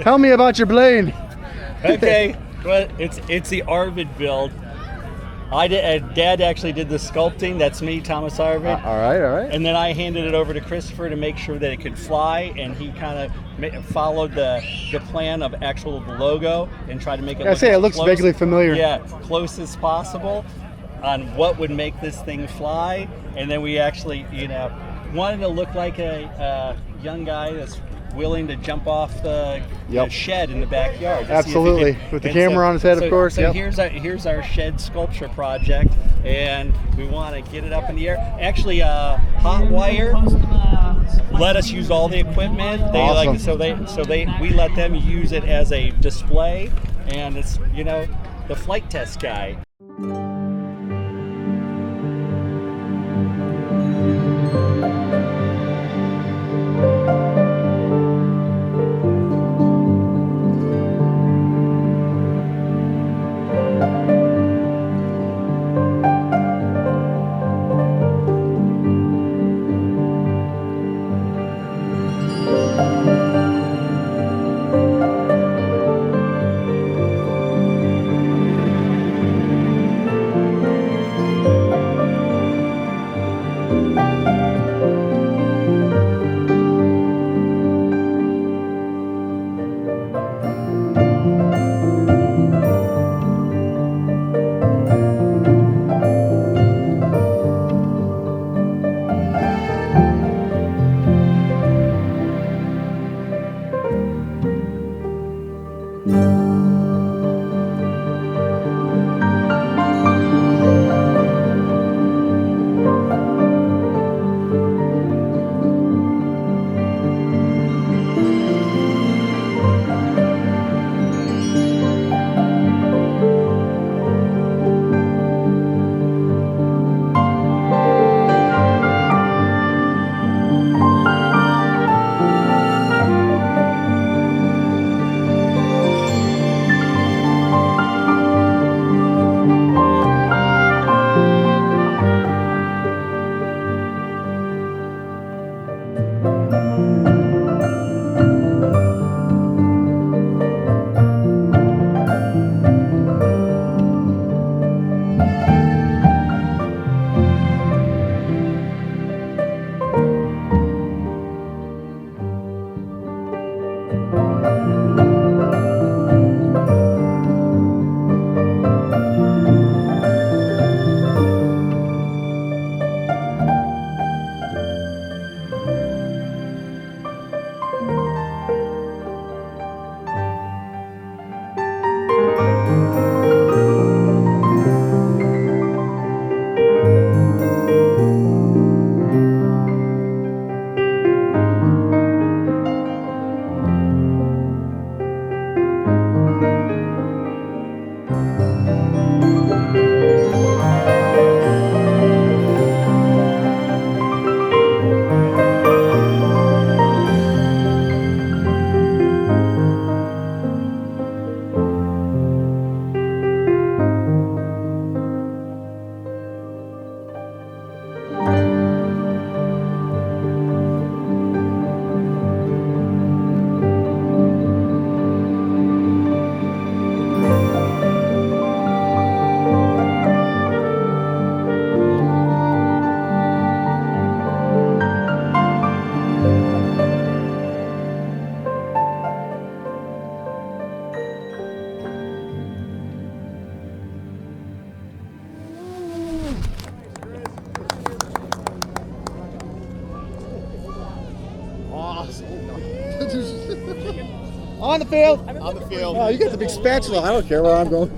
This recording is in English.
Tell me about your blade. Okay, well, it's the Arvid build. Dad actually did the sculpting. That's me, Thomas Arvid. All right. And then I handed it over to Christopher to make sure that it could fly, and he kind of followed the plan of the logo and tried to make it. It looks vaguely familiar. Yeah, close as possible on what would make this thing fly, and then we actually, wanted to look like a young guy that's willing to jump off the shed in the backyard. Absolutely, with the camera on his head, of course. So here's our shed sculpture project, and we want to get it up in the air. Actually, Hotwire let us use all the equipment. They awesome. We let them use it as a display, and it's the Flite Test guy. On the field. On the field. Oh, you got the big spatula. I don't care where I'm going.